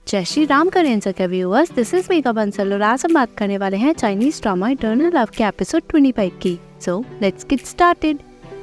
जय श्री राम करें सके viewers, this is mega Bansal और आज हम बात करने वाले हैं चाइनीज ड्रामा इटर्नल लव के एपिसोड 25 की। So let's get started.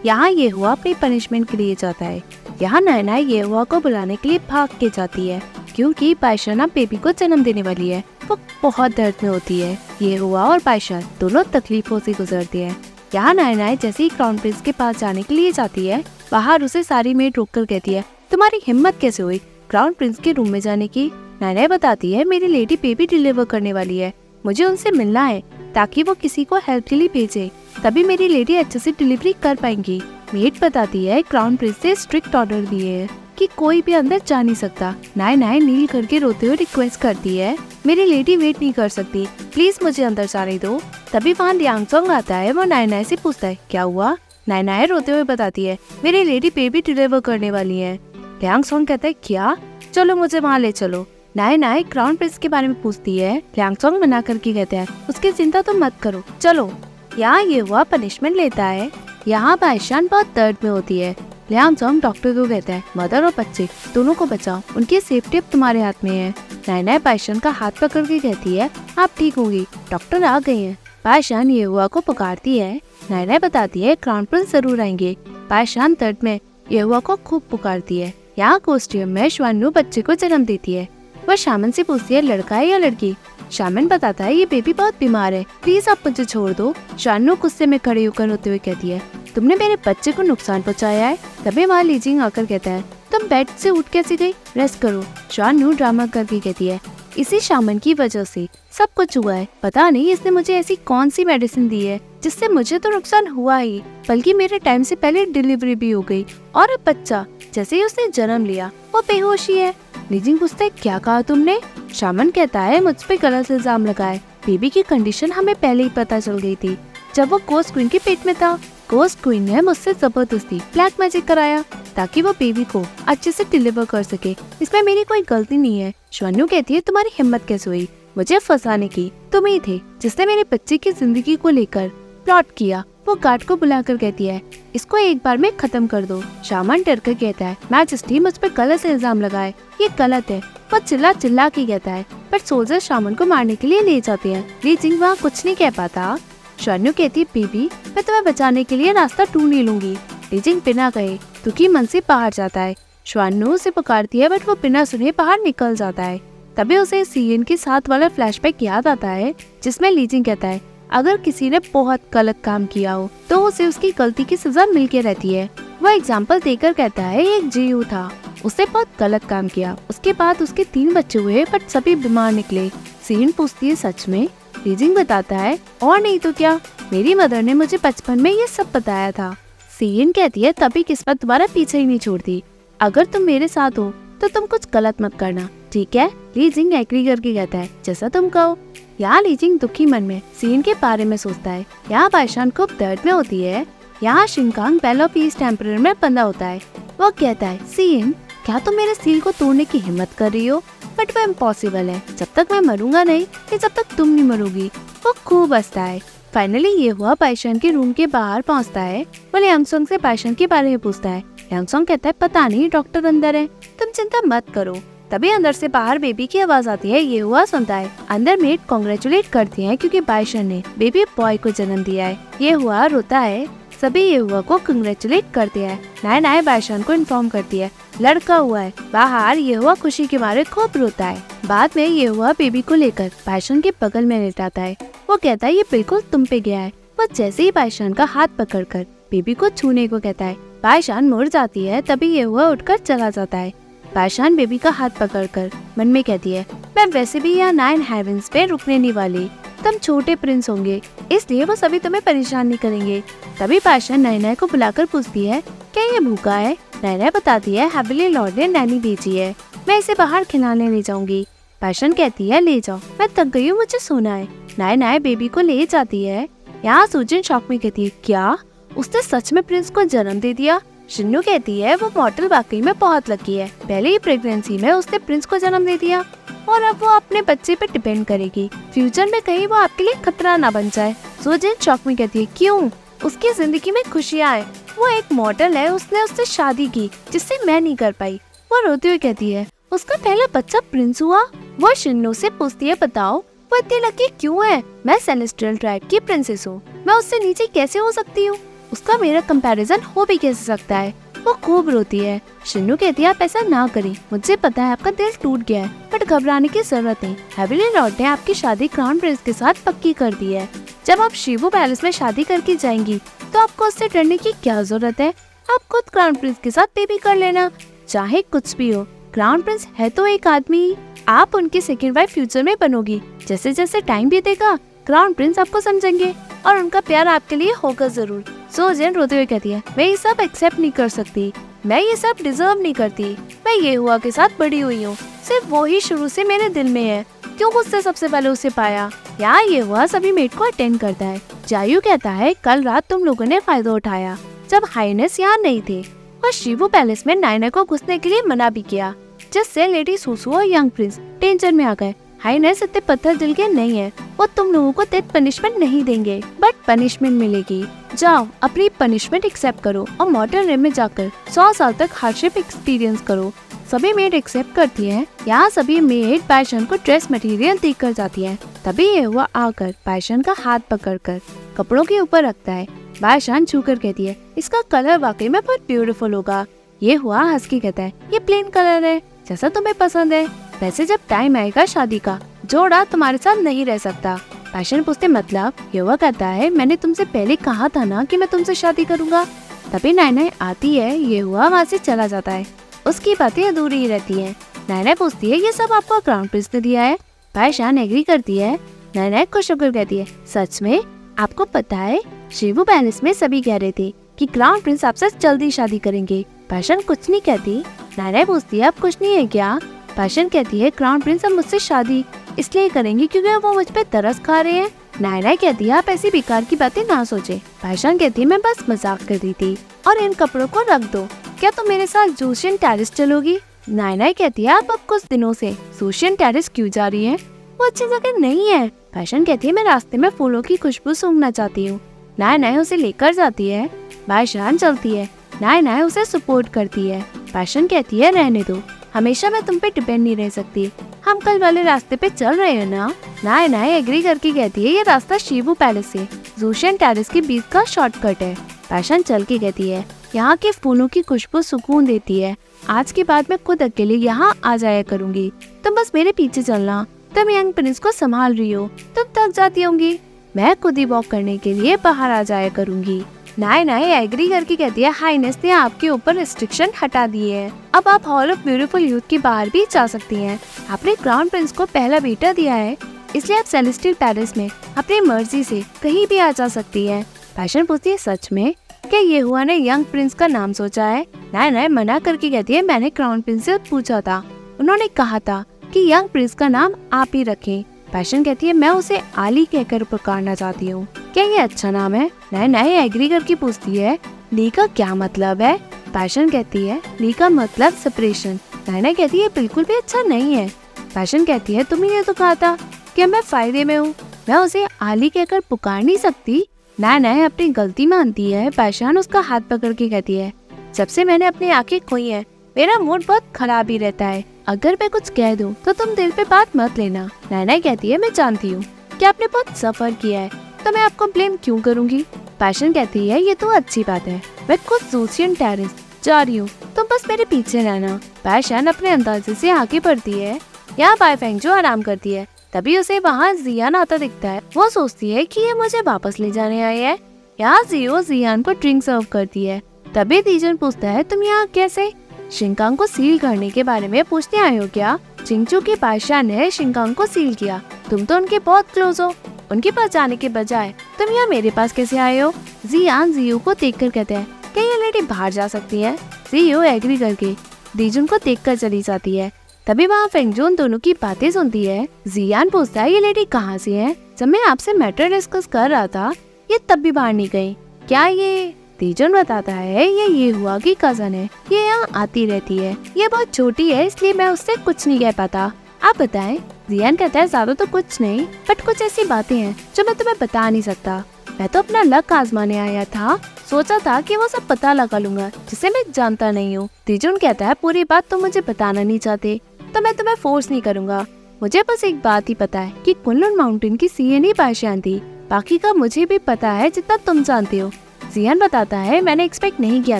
यहाँ ये हुआ अपनी पनिशमेंट के लिए जाता है। यहाँ नैना ये हुआ को बुलाने के लिए भाग के जाती है क्योंकि पायशान बेबी को जन्म देने वाली है। वो बहुत दर्द में होती है। ये हुआ और पायशान दोनों तकलीफों से गुजरती है। यहाँ नैना जैसे ही क्राउन प्रिंस के पास जाने के लिए जाती है, बाहर उसे सारी मेड रोककर कहती है, तुम्हारी हिम्मत कैसे हुई क्राउन प्रिंस के रूम में जाने की। नैना बताती है, मेरी लेडी बेबी डिलीवर करने वाली है, मुझे उनसे मिलना है ताकि वो किसी को हेल्प के लिए भेजे, तभी मेरी लेडी अच्छे से डिलीवरी कर पाएंगी। मेड बताती है, क्राउन प्रिंस से स्ट्रिक्ट ऑर्डर दिए हैं कि कोई भी अंदर जा नहीं सकता। नैना नील करके रोते हुए रिक्वेस्ट करती है, मेरी लेडी वेट नहीं कर सकती, प्लीज मुझे अंदर जाने दो। तभी वहाँ लियांगसोंग आता है। वो नैना से पूछता है, क्या हुआ। नैना रोते हुए बताती है, मेरी लेडी बेबी डिलीवर करने वाली है। लियांगसोंग कहता है, क्या, चलो मुझे वहाँ ले चलो। नैना क्राउन प्रिंस के बारे में पूछती है। लियांगसोंग मना करके कहते हैं, उसकी चिंता तो मत करो, चलो। यहाँ ये हुआ पनिशमेंट लेता है। यहाँ पायशान बहुत दर्द में होती है। लियांगसोंग डॉक्टर को कहता है, मदर और बच्चे दोनों को बचाओ, उनकी सेफ्टी अब तुम्हारे हाथ में है। नैना पायशान का हाथ पकड़ के कहती है, आप ठीक होगी, डॉक्टर आ गए हैं। पायशान ये हुआ को पुकारती है। नैना बताती है, क्राउन प्रिंस जरूर आएंगे। पायशान दर्द में ये हुआ को खूब पुकारती है। यहाँ कॉस्ट्यूम में श्वानु बच्चे को जन्म देती है। वह शामन से पूछती है, लड़का है या लड़की। शामन बताता है, ये बेबी बहुत बीमार है, प्लीज आप मुझे छोड़ दो। शानु गुस्से में खड़े होकर रोते हुए कहती है, तुमने मेरे बच्चे को नुकसान पहुंचाया है। तभी वहाँ लीजिंग आकर कहता है, तुम बेड से उठ कैसे गई, रेस्ट करो। शानु ड्रामा करके कहती है, इसी शामन की वजह से सब कुछ हुआ है, पता नहीं इसने मुझे ऐसी कौन सी मेडिसिन दी है जिससे मुझे तो नुकसान हुआ ही, बल्कि मेरे टाइम से पहले डिलीवरी भी हो गई और अब बच्चा जैसे ही उसने जन्म लिया वो बेहोश ही है। लीजिंग पूछता है, क्या कहा तुमने। शामन कहता है, मुझ पे गलत इल्जाम लगा है, बेबी की कंडीशन हमें पहले ही पता चल गई थी जब वो गोस्ट क्वीन के पेट में था। गोस्ट क्वीन ने मुझसे जबरदस्ती ब्लैक मैजिक कराया ताकि वो बेबी को अच्छे से डिलीवर कर सके, इसमें मेरी कोई गलती नहीं है। श्वानु कहती है, तुम्हारी हिम्मत कैसे हुई मुझे फंसाने की, तुम ही थे जिसने मेरे बच्चे की जिंदगी को लेकर प्लॉट किया। वो गार्ड को बुलाकर कहती है, इसको एक बार में खत्म कर दो। शामन डर कर कहता है, मैजेस्टी मुझ पे गलत से इल्जाम लगाए, ये गलत है। वो चिल्ला चिल्ला के कहता है, पर सोल्जर शामन को मारने के लिए ले जाते हैं। लीजिंग वहाँ कुछ नहीं कह पाता। श्वानु कहती है, बेबी मैं तुम्हें बचाने के लिए रास्ता ढूंढ ही लूंगी। लीजिंग बिना कहे दुखी मन से बाहर जाता है। श्वानु उसे पुकारती है, बट वो बिना सुने बाहर निकल जाता है। तभी उसे सीएन के साथ वाला फ्लैशबैक याद आता है जिसमें लीजिंग कहता है, अगर किसी ने बहुत गलत काम किया हो तो उसे उसकी गलती की सजा मिलके रहती है। वह एग्जाम्पल देकर कहता है, एक जीयू था, उसने बहुत गलत काम किया, उसके बाद उसके 3 बच्चे हुए बट सभी बीमार निकले। सीन पूछती है, सच में। लीजिंग बताता है, और नहीं तो क्या, मेरी मदर ने मुझे बचपन में ये सब बताया था। सीन कहती है, तभी किस्मत तुम्हारा पीछे ही नहीं छोड़ती, अगर तुम मेरे साथ हो तो तुम कुछ गलत मत करना, ठीक है। लीजिंग एग्री करके कहता है, जैसा तुम कहो। यहाँ लीजिंग दुखी मन में सीन के बारे में सोचता है। यहाँ पायशान खूब दर्द में होती है। यहाँ शिनकांग बेलो पीस टेम्परर में बंधा होता है। वो कहता है, सीन क्या तुम मेरे सील को तोड़ने की हिम्मत कर रही हो, बट वो इम्पॉसिबल है, जब तक मैं मरूंगा नहीं कि जब तक तुम नहीं मरोगी। वो खूब हंसता है। फाइनली ये हुआ पायशान के रूम के बाहर पहुँचता है। वो लियांगसोंग से पायशान के बारे में पूछता है। लियांगसोंग कहता है, पता नहीं, डॉक्टर अंदर है, तुम चिंता मत करो। तभी अंदर से बाहर बेबी की आवाज आती है। ये हुआ सुनता है। अंदर मेड कांग्रेचुलेट करती है क्योंकि पायशान ने बेबी बॉय को जन्म दिया है। ये हुआ रोता है। सभी ये हुआ को कांग्रेचुलेट करते हैं। नैना पायशान को इन्फॉर्म करती है, लड़का हुआ है। बाहर ये हुआ खुशी के मारे खूब रोता है। बाद में ये हुआ बेबी को लेकर पायशान के बगल में लेटाता है। वो कहता है, ये बिल्कुल तुम पे गया है। वो जैसे ही पायशान का हाथ पकड़कर बेबी को छूने को कहता है, पायशान मुड़ जाती है। तभी ये हुआ उठकर चला जाता है। पायशान बेबी का हाथ पकड़कर मन में कहती है, मैं वैसे भी यहाँ 9 हेवंस पे रुकने नहीं वाली, तुम छोटे प्रिंस होंगे इसलिए वो सभी तुम्हें परेशान नहीं करेंगे। तभी पायशान नैना को बुलाकर पूछती है, क्या ये भूखा है। नैना बताती है, हेवनली लॉर्ड ने नैनी भेजी है, मैं इसे बाहर खिलाने ले जाऊंगी। पायशान कहती है, ले जाओ, मैं थक गई हूँ, मुझे सोना है। नैना बेबी को ले जाती है। यहाँ सूजन शॉक में कहती है, क्या उसने सच में प्रिंस को जन्म दे दिया। शिन्नू कहती है, वो मॉडल वाकई में बहुत लकी है, पहले ही प्रेगनेंसी में उसने प्रिंस को जन्म दे दिया और अब वो अपने बच्चे पे डिपेंड करेगी, फ्यूचर में कहीं वो आपके लिए खतरा ना बन जाए। सूजन शॉक में कहती है, क्यों, उसकी जिंदगी में खुशियाँ है, वो एक मॉडल है, उसने उससे शादी की जिससे मैं नहीं कर पाई। वो रोती हुई कहती है, उसका पहला बच्चा प्रिंस हुआ। वो शिन्नो से पूछती है, बताओ वो इतनी लकी क्यों है? मैं सेलेस्टियल ट्राइब की प्रिंसेस हूँ, मैं उससे नीचे कैसे हो सकती हूँ? उसका मेरा कंपैरिजन हो भी कैसे सकता है? वो खूब रोती है। शिन्नो कहती है, आप ऐसा ना करें, मुझे पता है आपका दिल टूट गया है, बट घबराने की जरूरत नहीं। हेवनली लॉर्ड ने आपकी शादी क्राउन प्रिंस के साथ पक्की कर दी है। जब आप शिवू पैलेस में शादी करके जाएंगी तो आपको उससे डरने की क्या जरूरत है? आप खुद क्राउन प्रिंस के साथ बेबी कर लेना, चाहे कुछ भी हो। क्राउन प्रिंस है तो एक आदमी, आप उनकी सेकंड वाइफ फ्यूचर में बनोगी। जैसे जैसे टाइम बीतेगा क्राउन प्रिंस आपको समझेंगे और उनका प्यार आपके लिए होगा जरूर। सोजेन रोते हुए कहती है, मैं ये सब एक्सेप्ट नहीं कर सकती, मैं ये सब डिजर्व नहीं करती। मैं ये हुआ के साथ बड़ी हुई हूँ, सिर्फ वो ही शुरू से मेरे दिल में है, क्यों मुझसे सबसे पहले उसे पाया। यहाँ ये हुआ सभी मेट को अटेंड करता है। जायू कहता है, कल रात तुम लोगों ने फायदा उठाया जब हाइनेस यहाँ नहीं थे और शिवू पैलेस में नायना को घुसने के लिए मना भी किया, जिससे लेडी सुसु और यंग प्रिंस डेंजर में आ गए। हाइनेस इतने पत्थर दिल के नहीं है, वो तुम लोगों को डेथ पनिशमेंट नहीं देंगे, बट पनिशमेंट मिलेगी। जाओ अपनी पनिशमेंट एक्सेप्ट करो और मॉडर्न रेम में जाकर 100 साल तक हार्डशिप एक्सपीरियंस करो। सभी मेड एक्सेप्ट करती हैं। यहाँ सभी मेड पैशन को ड्रेस मटेरियल देकर जाती हैं। तभी ये हुआ आकर पैशन का हाथ पकड़कर कपड़ों के ऊपर रखता है। पैशन छूकर कहती है, इसका कलर वाकई में बहुत ब्यूटीफुल होगा। ये हुआ हंस के कहता है, ये प्लेन कलर है जैसा तुम्हें पसंद है, वैसे जब टाइम आएगा शादी का जोड़ा तुम्हारे साथ नहीं रह सकता। पैशन पूछते, मतलब? ये हुआ कहता है, मैंने तुमसे पहले कहा था ना कि मैं तुमसे शादी करूंगा। तभी नायना आती है। ये हुआ वहाँ से चला जाता है। उसकी बातें अधूरी ही रहती हैं। नायना पूछती है, ये सब आपको क्राउन प्रिंस ने दिया है? पैशन एग्री करती है। नायना खुश होकर कहती है, सच में? आपको पता है शिवू पैलेस में सभी कह रहे थे कि क्राउन प्रिंस आपसे जल्दी शादी करेंगे। पैशन कुछ नहीं कहती। नायना पूछती है, अब कुछ नहीं है क्या? पैशन कहती है, क्राउन प्रिंस अब मुझसे शादी इसलिए करेंगे क्योंकि वो मुझ पे तरस खा रहे हैं। नायना कहती है, आप ऐसी बेकार की बातें ना सोचे। पैशन कहती है, मैं बस मजाक कर रही थी। और इन कपड़ों को रख दो, क्या तुम मेरे साथ जूशियन टेरेस चलोगी? नायना कहती है, आप अब कुछ दिनों से जूशियन टेरेस क्यों जा रही हैं? वो अच्छी जगह नहीं है। पैशन कहती है, मैं रास्ते में फूलों की खुशबू सूंघना चाहती हूँ। नायना उसे लेकर जाती है। पैशन चलती है। नायना उसे सपोर्ट करती है। पैशन कहती है, रहने दो, हमेशा मैं तुम पे डिपेंड नहीं रह सकती, हम कल वाले रास्ते पे चल रहे हैं ना? नायना एग्री करके कहती है, ये रास्ता शिवू पैलेस से जूशियन टेरेस के बीच का शॉर्टकट है। पैशन चल के कहती है, यहाँ के फूलों की खुशबू सुकून देती है, आज के बाद मैं खुद अकेले यहाँ आ जाया करूँगी, तुम बस मेरे पीछे चलना। तुम यंग प्रिंस को संभाल रही हो, तुम थक जाती होंगी, मैं खुद ही वॉक करने के लिए बाहर आ जाया करूँगी। नायना एग्री करके कहती है, हाइनेस ने आपके ऊपर रिस्ट्रिक्शन हटा दिए हैं, अब आप हॉल ऑफ ब्यूटीफुल यूथ के बाहर भी जा सकती हैं। आपने क्राउन प्रिंस को पहला बेटा दिया है, इसलिए आप सेलेस्टियल पैलेस में अपनी मर्जी से कहीं भी आ जा सकती है। पैशन पूछती है, सच में? क्या ये हुआ ने यंग प्रिंस का नाम सोचा है? नायना मना करके कहती है, मैंने क्राउन प्रिंस से पूछा था, उन्होंने कहा था कि यंग प्रिंस का नाम आप ही रखें। पैशन कहती है, मैं उसे आली कहकर पुकारना चाहती हूँ, क्या ये अच्छा नाम है? नायना एग्री करके पूछती है, ली का क्या मतलब है? पैशन कहती है, ली का मतलब सेपरेशन। नायना कहती है, बिल्कुल भी अच्छा नहीं है। पैशन कहती है, तुम ही ने तो कहा था कि मैं फायदे में हूँ, मैं उसे आली कहकर पुकार नहीं सकती। नायना अपनी गलती मानती है। पैशन उसका हाथ पकड़ के कहती है, जब से मैंने अपनी आंखें खोई है मेरा मूड बहुत खराब ही रहता है, अगर मैं कुछ कह दूं तो तुम दिल पे बात मत लेना। नायना कहती है, मैं जानती हूँ कि आपने बहुत सफर किया है, तो मैं आपको ब्लेम क्यों करूँगी? पैशन कहती है, ये तो अच्छी बात है, मैं खुद जूशियन टेरेस जा रही हूँ, तुम बस मेरे पीछे रहना। पैशन अपने अंदाजे से आगे बढ़ती है। यहाँ बाईफेंग जो आराम करती है, तभी उसे वहाँ जियान आता दिखता है। वो सोचती है कि ये मुझे वापस ले जाने आई है। यहाँ जियो जियान को ड्रिंक सर्व करती है। तभी दीजन पूछता है, तुम यहाँ कैसे? शिंकांग को सील करने के बारे में पूछने आए हो क्या? चिंगचू के बादशाह ने शिंकांग को सील किया, तुम तो उनके बहुत क्लोज हो, उनके पास जाने के बजाय तुम यहाँ मेरे पास कैसे आए हो? जियान जियो को देखकर कहते हैं, क्या ये लेडी बाहर जा सकती है? जियो एग्री करके दीजुन को देखकर चली जाती है। तभी वहाँ फेंगजून दोनों की बातें सुनती है। जियान पूछता है, ये लेडी कहाँ से है? जब मैं आपसे मैटर डिस्कस कर रहा था ये तब भी बाहर नहीं गई, क्या ये? दीजुन बताता है, ये हुआ की कजन है, ये यहाँ आती रहती है, ये बहुत छोटी है इसलिए मैं उससे कुछ नहीं कह पाता, आप बताएं? जियान कहता है, ज्यादा तो कुछ नहीं, बट कुछ ऐसी बातें हैं जो मैं तुम्हें बता नहीं सकता, मैं तो अपना लक आजमाने आया था, सोचा था कि वो सब पता लगा लूंगा जिसे मैं जानता नहीं हूँ। दीजुन कहता है, पूरी बात तो मुझे बताना नहीं चाहते, तो मैं तुम्हें फोर्स नहीं करूँगा। मुझे बस एक बात ही पता है कि कुनलुन माउंटेन की सीएन ही पायशान थी, बाकी का मुझे भी पता है जितना तुम जानते हो। जियान बताता है मैंने एक्सपेक्ट नहीं किया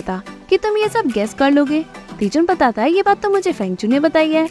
था कि तुम ये सब गेस कर लोगे। तीजुन बताता है ये बात तो मुझे फेंगजू ने बताई है।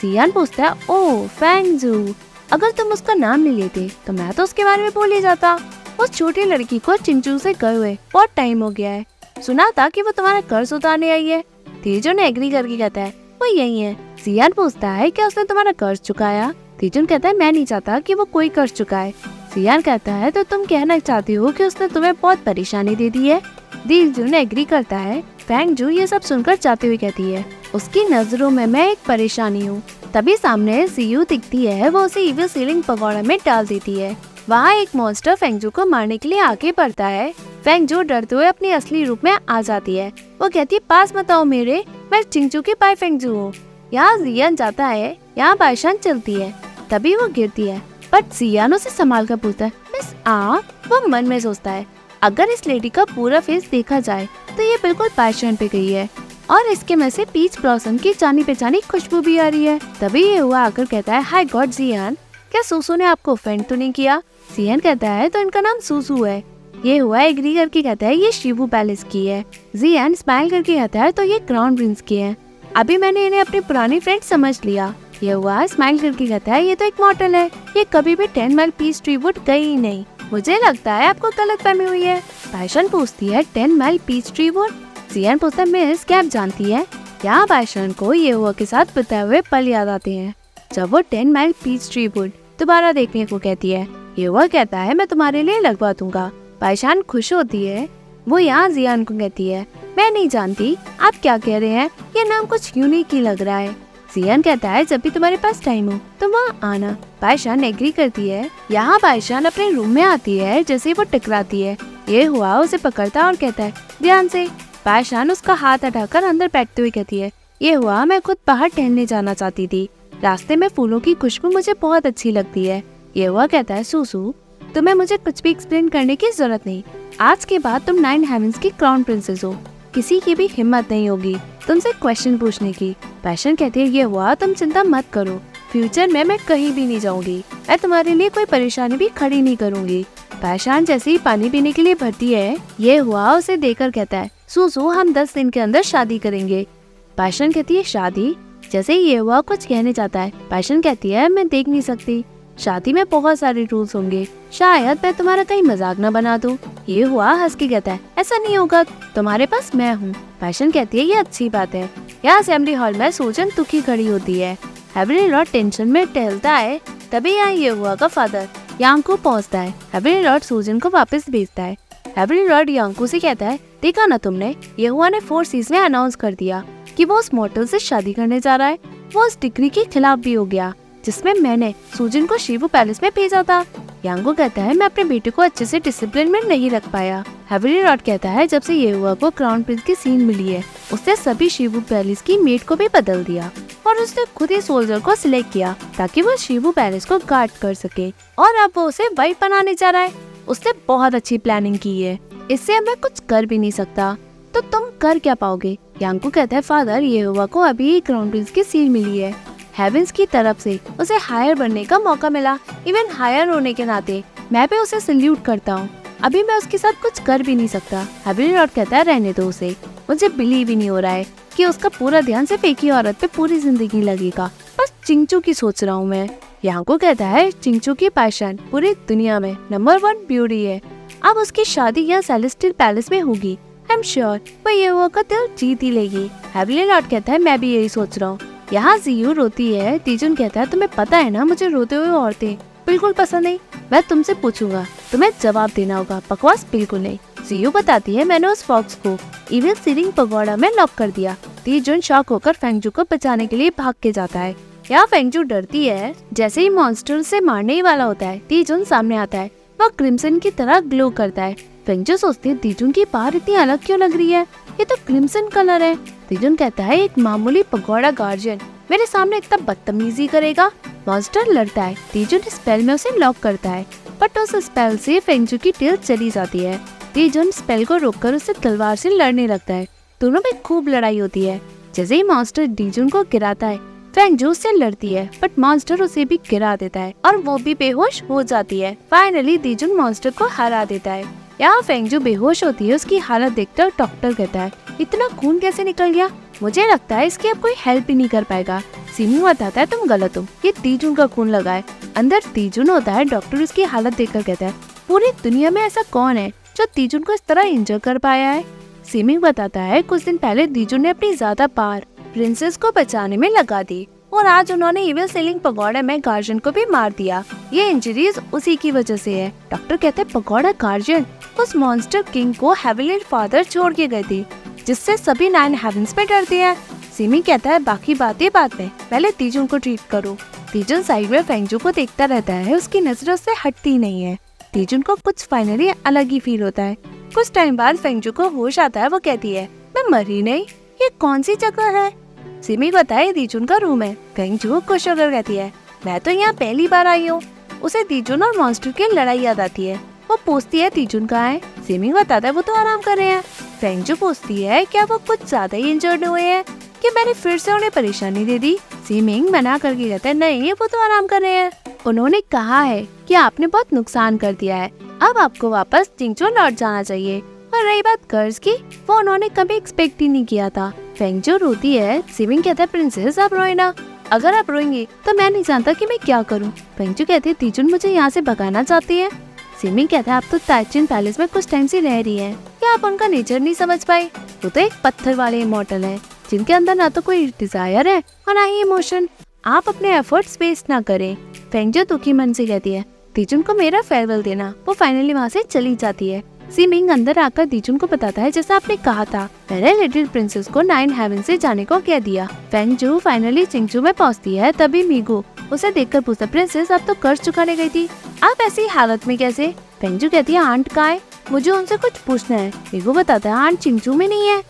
जियान पूछता है ओह फेंगजू, अगर तुम उसका नाम नहीं लेते तो मैं तो उसके बारे में भूल ही जाता। उस छोटी लड़की को चिंचू से गए हुए बहुत टाइम हो गया है, सुना था कि वो तुम्हारा कर्ज उतारने आई है। तीजुन ने एग्री करके कहता है वो यही है। जियान पूछता है क्या उसने तुम्हारा कर्ज चुकाया? तीजुन कहता है मैं नहीं चाहता कि वो कोई कर्ज चुकाए। जियान कहता है तो तुम कहना चाहती हो कि उसने तुम्हें बहुत परेशानी दे दी है? तीजुन एग्री करता है। फेंगजू ये सब सुनकर जाते हुए कहती है उसकी नजरों में मैं एक परेशानी हूँ। तभी सामने सीयू दिखती है, वो उसे इविल सीलिंग पगोड़ा में डाल देती है। वहाँ एक मॉन्स्टर फेंगजू को मारने के लिए आगे बढ़ता है। फेंगजू डरते हुए अपने असली रूप में आ जाती है। वो कहती है पास मत आओ मेरे, मैं चिंचू की पाई फेंगजू हूँ। यहाँ जियान जाता है, यहाँ पायशान चलती है, तभी वो गिरती है। बट जियान उसे संभाल कर पूछता है मिस आ। वो मन में सोचता है अगर इस लेडी का पूरा फेस देखा जाए तो ये बिल्कुल पायशान पे गई है और इसके में से पीच ब्लॉसम की जानी पहचानी खुशबू भी आ रही है। तभी ये हुआ आकर कहता है हाय गॉड जियान, क्या सूसू ने आपको ऑफेंड तो नहीं किया? जियान कहता है तो इनका नाम सूसू है। ये हुआ एग्री करके कहता है ये शिबू पैलेस की है। जियान स्माइल करके कहता है तो ये क्राउन प्रिंस की है। अभी मैंने इन्हें अपनी पुरानी फ्रेंड समझ लिया। ये हुआ स्माइल करके कहता है ये तो एक मॉडल है, ये कभी भी 10 माइल पीस ट्री वुड गई ही नहीं। मुझे लगता है आपको गलतफहमी हुई है। पायशान पूछती है 10 माइल पीस ट्री वुड? जियान पूछता है मिस क्या आप जानती है? यहाँ पायशान को ये हुआ के साथ बिताए हुए पल याद आते हैं जब वो 10 माइल पीस ट्री वुड दोबारा देखने को कहती है। ये हुआ कहता है मैं तुम्हारे लिए लगवा दूंगा। पायशान खुश होती है। वो यहाँ जियान को कहती है मैं नहीं जानती आप क्या कह रहे हैं, ये नाम कुछ यूनिक ही लग रहा है। जियान कहता है जब भी तुम्हारे पास टाइम हो तो वहाँ आना। पायशान एग्री करती है। यहाँ पायशान अपने रूम में आती है, जैसे वो टकराती है ये हुआ उसे पकड़ता और कहता है ध्यान से। पायशान उसका हाथ हटाकर अंदर बैठते हुए कहती है ये हुआ मैं खुद बाहर टहलने जाना चाहती थी, रास्ते में फूलों की खुशबू मुझे बहुत अच्छी लगती है। ये हुआ कहता है सूसू तुम्हें मुझे कुछ भी एक्सप्लेन करने की जरूरत नहीं, आज के बाद तुम 9 हेवंस की क्राउन प्रिंसेस हो, किसी की भी हिम्मत नहीं होगी तुमसे क्वेश्चन पूछने की। पैशन कहती है ये हुआ तुम चिंता मत करो, फ्यूचर में मैं कहीं भी नहीं जाऊंगी, मैं तुम्हारे लिए कोई परेशानी भी खड़ी नहीं करूंगी। पैशान जैसे ही पानी पीने के लिए भरती है ये हुआ उसे देखकर कहता है सूसू हम 10 दिन के अंदर शादी करेंगे। पैशन कहती है शादी? जैसे ही ये हुआ कुछ कहने जाता है पैशन कहती है मैं देख नहीं सकती, शादी में बहुत सारे रूल्स होंगे, शायद मैं तुम्हारा कहीं मजाक न बना दूं। ये हुआ हंस के कहता है ऐसा नहीं होगा, तुम्हारे पास मैं हूँ। पैशन कहती है ये अच्छी बात है। यहाँ असेंबली हॉल में सूजन दुखी खड़ी होती है। हेवनली लॉर्ड टेंशन में टहलता है। तभी यहाँ ये हुआ का फादर यांकू पहुँचता है। हेवनली लॉर्ड सूजन को वापस भेजता है। हेवनली लॉर्ड यांकू से कहता है देखा ना तुमने, ये हुआ ने 4 सीज में अनाउंस कर दिया कि वो उस मॉडल से शादी करने जा रहा है। वो उस डिग्री के खिलाफ भी हो गया जिसमें मैंने सूजन को शिबू पैलेस में भेजा था। यांगो कहता है मैं अपने बेटे को अच्छे से डिसिप्लिन में नहीं रख पाया। हेवनली लॉर्ड कहता है जब से ये हुआ को क्राउन प्रिंस की सीन मिली है उसने सभी शिबू पैलेस की मेट को भी बदल दिया और उसने खुद ही सोल्जर को सिलेक्ट किया ताकि वो शिबू पैलेस को गार्ड कर सके, और अब वो उसे वाइफ बनाने जा रहा है। उसने बहुत अच्छी प्लानिंग की है, इससे अब मैं कुछ कर भी नहीं सकता, तो तुम कर क्या पाओगे? यांगो कहता है फादर ये हुआ को अभी क्राउन प्रिंस की सीन मिली है, हेवेंस की तरफ से उसे हायर बनने का मौका मिला। इवन हायर होने के नाते मैं भी उसे सल्यूट करता हूँ, अभी मैं उसके साथ कुछ कर भी नहीं सकता। हेवनली लॉर्ड कहता है रहने दो उसे, मुझे बिलीव ही नहीं हो रहा है कि उसका पूरा ध्यान सिर्फ एक ही औरत पे पूरी जिंदगी लगेगा, बस चिंचू की सोच रहा हूँ मैं। यहाँ को कहता है चिंचू की पैशन पूरी दुनिया में नंबर 1 ब्यूटी है, अब उसकी शादी यहाँ सेलेस्टियल पैलेस में होगी। आई एम श्योर वो ये हुआ का दिल जीत ही लेगी। हेवनली लॉर्ड कहता है मैं भी यही सोच रहा हूँ। यहाँ जियू रोती है। तीजुन कहता है तुम्हें पता है ना मुझे रोते हुए औरतें बिल्कुल पसंद नहीं, मैं तुमसे पूछूंगा तुम्हें जवाब देना होगा, बकवास बिल्कुल नहीं। जियू बताती है मैंने उस फॉक्स को इविल सीलिंग पगोड़ा में लॉक कर दिया। तीजुन शॉक होकर फेंगजू को बचाने के लिए भाग के जाता है। यहाँ फेंगजू डरती है। जैसे ही मॉन्स्टर से मारने ही वाला होता है तीजुन सामने आता है, वह क्रिम्सन की तरह ग्लो करता है। फेंगजू सोचती है तीजुन की बाहर इतनी अलग क्यों लग रही है, ये तो क्रिम्सन कलर है। तीजुन कहता है एक मामूली पगोड़ा गार्जियन मेरे सामने इतना बदतमीजी करेगा। मॉन्स्टर लड़ता है। तीजुन स्पेल में उसे लॉक करता है, बट उस स्पेल से फेंगजू की टेल चली जाती है। तीजुन स्पेल को रोककर उसे तलवार से लड़ने लगता है। दोनों में खूब लड़ाई होती है। जैसे ही मॉन्स्टर तीजुन को गिराता है फेंगजू उससे लड़ती है बट मॉन्स्टर उसे भी गिरा देता है और वो भी बेहोश हो जाती है। फाइनली दीजुन मॉन्स्टर को हरा देता है। यहाँ फेंगजू बेहोश होती है। उसकी हालत देखकर डॉक्टर कहता है इतना खून कैसे निकल गया, मुझे लगता है इसकी अब कोई हेल्प ही नहीं कर पाएगा। सिमी बताता है तुम गलत हो, ये तीजुन का खून लगा है। अंदर तीजुन होता है। डॉक्टर उसकी हालत देखकर कहता है पूरी दुनिया में ऐसा कौन है जो तीजुन को इस तरह इंजर कर पाया है। सिमी बताता है कुछ दिन पहले तीजुन ने अपनी ज्यादा पावर प्रिंसेस को बचाने में लगा दी और आज उन्होंने इविल सीलिंग पगोड़ा में गार्जियन को भी मार दिया। ये इंजरीज उसी की वजह से है। डॉक्टर कहते हैं पगोड़ा गार्जियन उस मॉन्स्टर किंग को हेवनली फादर छोड़ के गए थे जिससे सभी 9 हेवंस में डरते हैं। सिमी कहता है बाकी बातें बाद में, पहले तीजुन को ट्रीट करो। तीजुन साइड में फेंगजू को देखता रहता है। उसकी नजर उससे हटती नहीं है। तीजुन को कुछ फाइनली अलग ही फील होता है। कुछ टाइम बाद फेंगजू को होश आता है। वो कहती है मैं मरी नहीं, ये कौन सी जगह है। सिमी बताए तीजुन का रूम है। फेंगजू खुश होकर कहती है मैं तो यहाँ पहली बार आई हूँ। उसे तीजुन और मॉन्स्टर की लड़ाई याद आती है। वो पूछती है तीजुन कहाँ है। सिमी बताता है वो तो आराम कर रहे हैं। फेंगजू पूछती है क्या वो कुछ ज्यादा ही इंजर्ड हुए हैं कि मैंने फिर से उन्हें परेशानी दे दी। सिमिंग मना करके कहता है नहीं वो तो आराम कर रहे हैं। उन्होंने कहा है कि आपने बहुत नुकसान कर दिया है, अब आपको वापस चिंगचो लौट जाना चाहिए। और रही बात कर्ज की, वो उन्होंने कभी एक्सपेक्ट ही नहीं किया था। फेंगजू रोती है। सिमिंग कहता है प्रिंसेस आप रोए ना, अगर आप रोएंगे तो मैं नहीं जानता कि मैं क्या करूं। फेंगजू कहती है तीजुन मुझे यहाँ से भगाना चाहती है। सिमिंग कहता है आप तो ताइचिन पैलेस में कुछ टाइम से रह रही हैं, क्या आप उनका नेचर नहीं समझ पाए। वो तो एक पत्थर वाले इमॉर्टल है जिनके अंदर ना तो कोई डिजायर है और ना ही इमोशन। आप अपने एफर्ट्स वेस्ट ना करें। फेंगजू दुखी मन से कहती है तीजुन को मेरा फेयरवेल देना। वो फाइनली वहाँ से चली जाती है। सिमिंग अंदर आकर तीजुन को बताता है जैसा आपने कहा था, मैंने लिटिल प्रिंसेस को 9 हेवन से जाने को कह दिया। फेंगजू फाइनली चिंगचू में पहुँचती है। तभी मीगू उसे देखकर पूछता प्रिंसेस आप तो कर्ज चुकाने गई थी, आप ऐसी हालत में कैसे। फेंगजू कहती है आंट कहाँ है, मुझे उनसे कुछ पूछना है। मीगू बताता है आंट चिंगचू में नहीं है।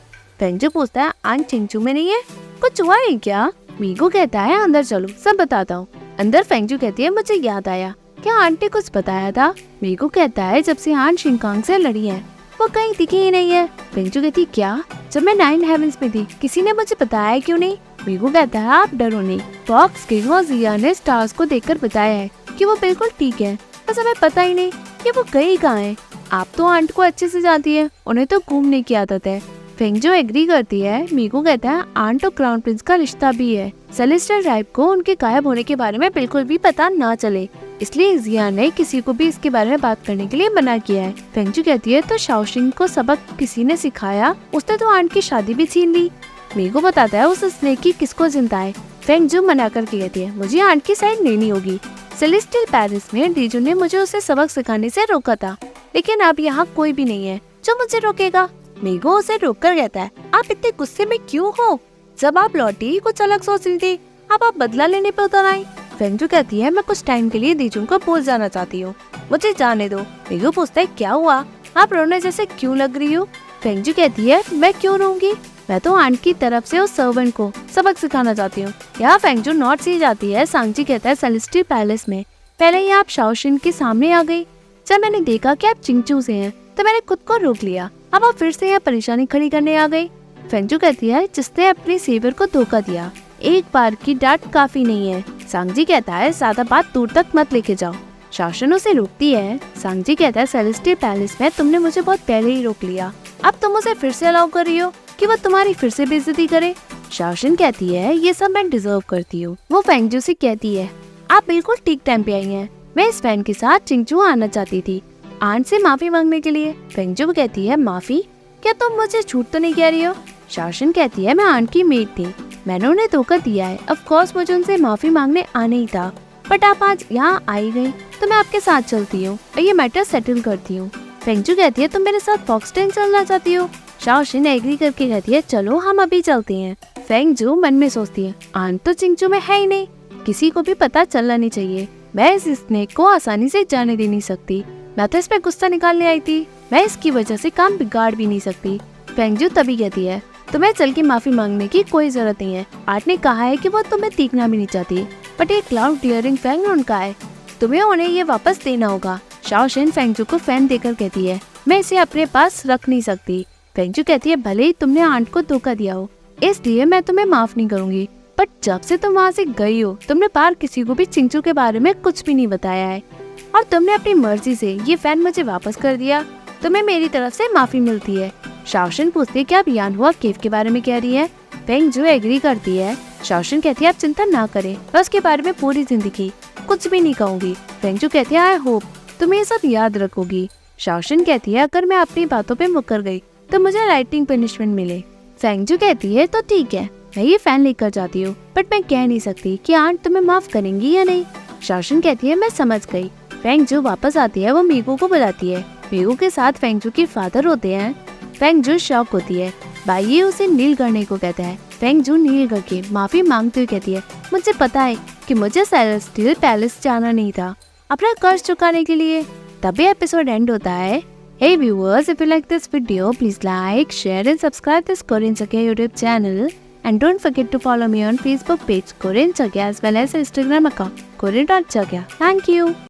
फेंगजू पूछता है आंट चिंगचू में नहीं है, कुछ हुआ है क्या। मीगू कहता है अंदर चलो सब बताता हूँ। अंदर फेंगजू कहती है मुझे याद आया, क्या आंटी कुछ बताया था। मीगू कहता है जब से आंट शिनकांग से लड़ी है वो कहीं दिखी ही नहीं है। फेंगजू कहती क्या, जब मैं 9 हेवंस में थी किसी ने मुझे बताया क्यों नहीं। मीगू कहता है आप डरो नहीं, फॉक्स किंग और जिया ने स्टार्स को देखकर बताया है कि वो बिल्कुल ठीक है, बस हमें पता ही नहीं कि वो गई कहाँ है। आप तो आंट को अच्छे से जानती है, उन्हें तो घूमने की आदत है। फेंगजू एग्री करती है। मीगू कहता है आंट और क्राउन प्रिंस का रिश्ता भी है, सेलेस्टियल ट्राइब को उनके गायब होने के बारे में बिल्कुल भी पता ना चले, इसलिए जिया ने किसी को भी इसके बारे में बात करने के लिए मना किया है। फेंगजू कहती है तो शाओशिंग को सबक किसी ने सिखाया, उसने तो आंट की शादी भी छीन ली। मीगू बताता है उस स्नेक की किसको जिंदा है। फेंगजू मना करके कहती है मुझे आंट की साइड लेनी होगी। सेलेस्टियल पैलेस में तीजुन ने मुझे उसे सबक सिखाने से रोका था, लेकिन अब यहाँ कोई भी नहीं है जो मुझे रोकेगा। मीगू उसे रोककर कहता है आप इतने गुस्से में क्यों हो, जब आप लौटी कुछ अलग सोच रही थी, अब आप बदला लेने पे उतर आई। फेंगजू कहती है मैं कुछ टाइम के लिए तीजुन को भूल जाना चाहती हूँ, मुझे जाने दो। मीगू पूछता है क्या हुआ, आप रोने जैसे क्यों लग रही हो। फेंगजू कहती है मैं क्यों रोऊंगी, मैं तो आंट की तरफ से उस सर्वेंट को सबक सिखाना चाहती हूँ। यहाँ फेंगजू नॉट सी जाती है। सांगजी कहता है सेलेस्टियल पैलेस में पहले ही आप शाओशिन के सामने आ गई, जब मैंने देखा कि आप चिंगचू से हैं तो मैंने खुद को रोक लिया, अब आप फिर से यहाँ परेशानी खड़ी करने आ गई। फेंगजू कहती है जिसने अपने सेवर को धोखा दिया, एक बार की डांट काफी नहीं है। सांगजी कहता है ज्यादा बात दूर तक मत लेके जाओ। शाओशिन उसे रोकती है। सांगजी कहता है सेलेस्टियल पैलेस में तुमने मुझे बहुत पहले ही रोक लिया, अब तुम उसे फिर से अलाउ कर रही हो कि वो तुम्हारी फिर से बेइज्जती करे। शाओशिन कहती है ये सब मैं डिजर्व करती हूँ। वो फेंगजू से कहती है आप बिल्कुल ठीक टाइम पे आई हैं, मैं इस फैन के साथ चिंगचू आना चाहती थी आंट से माफी मांगने के लिए। फेंगजू कहती है माफी, क्या तुम मुझे झूठ तो नहीं कह रही हो। शाओशिन कहती है मैं आंट की मेड थी, मैंने उन्हें धोखा दिया है, ऑफ कोर्स मुझे उनसे माफी मांगने आना ही था, बट आप आज यहाँ आई गई तो मैं आपके साथ चलती हूँ और ये मैटर सेटल करती हूँ। फेंगजू कहती है तुम मेरे साथ फॉक्सटेन चलना चाहती हो। शाओशिन एग्री करके कहती है चलो हम अभी चलते हैं। फेंगजू मन में सोचती है आंट तो चिंगचू में है ही नहीं, किसी को भी पता चलना नहीं चाहिए, मैं इस स्नेक को आसानी से जाने दे नहीं सकती, मैं तो इस पे गुस्सा निकालने आई थी, मैं इसकी वजह से काम बिगाड़ भी नहीं सकती। फेंगजू तभी कहती है तुम्हें चल के माफी मांगने की कोई जरूरत नहीं है, आर्ट ने कहा है कि वो तुम्हें तीखना भी नहीं चाहती, बट ये क्लाउड क्लियरिंग फैंग उनका है, तुम्हें उन्हें ये वापस देना होगा। शाओशिन फेंगजू को फैन देकर कहती है मैं इसे अपने पास रख नहीं सकती। फेंगजू कहती है भले ही तुमने आंट को धोखा दिया हो, इसलिए मैं तुम्हें माफ नहीं करूंगी, बट जब से तुम वहाँ से गई हो तुमने बाहर किसी को भी चिंचू के बारे में कुछ भी नहीं बताया है और तुमने अपनी मर्जी से ये फैन मुझे वापस कर दिया। तुम्हें मेरी तरफ से माफी मिलती है। शाओशन पूछती है कि आप यान हुआ केव के बारे में कह रही है। फेंग जू एग्री करती है। शाओशन कहती है आप चिंता ना करें, मैं उसके बारे में पूरी जिंदगी कुछ भी नहीं कहूँगी। फेंग जू कहती है आई होप तुम ये सब याद रखोगी। शाओशन कहती है अगर मैं अपनी बातों पे मुकर गई तो मुझे लाइटिंग पनिशमेंट मिले। फेंग जू कहती है तो ठीक है, मैं ये फैन लेकर जाती हूँ, बट मैं कह नहीं सकती कि आंट तुम्हें माफ करेंगी या नहीं। शाओशन कहती है मैं समझ गई। फेंग जू वापस आती है, वो मीगू को बुलाती है। मीगू के साथ फेंग जू के फादर होते हैं। फेंग जू शॉक होती है। बाइये उसे नील करने को कहता है। फेंग जू नील करके माफी मांगते हुए कहती है मुझे पता है कि मुझे सेलेस्टियल पैलेस जाना नहीं था अपना कर्ज चुकाने के लिए। तभी एपिसोड एंड होता है। Hey viewers, if you like this video, please like, share and subscribe this Korean Chakya YouTube channel. And don't forget to follow me on Facebook page Korean Chakya as well as Instagram account Korean.Chakya. Thank you.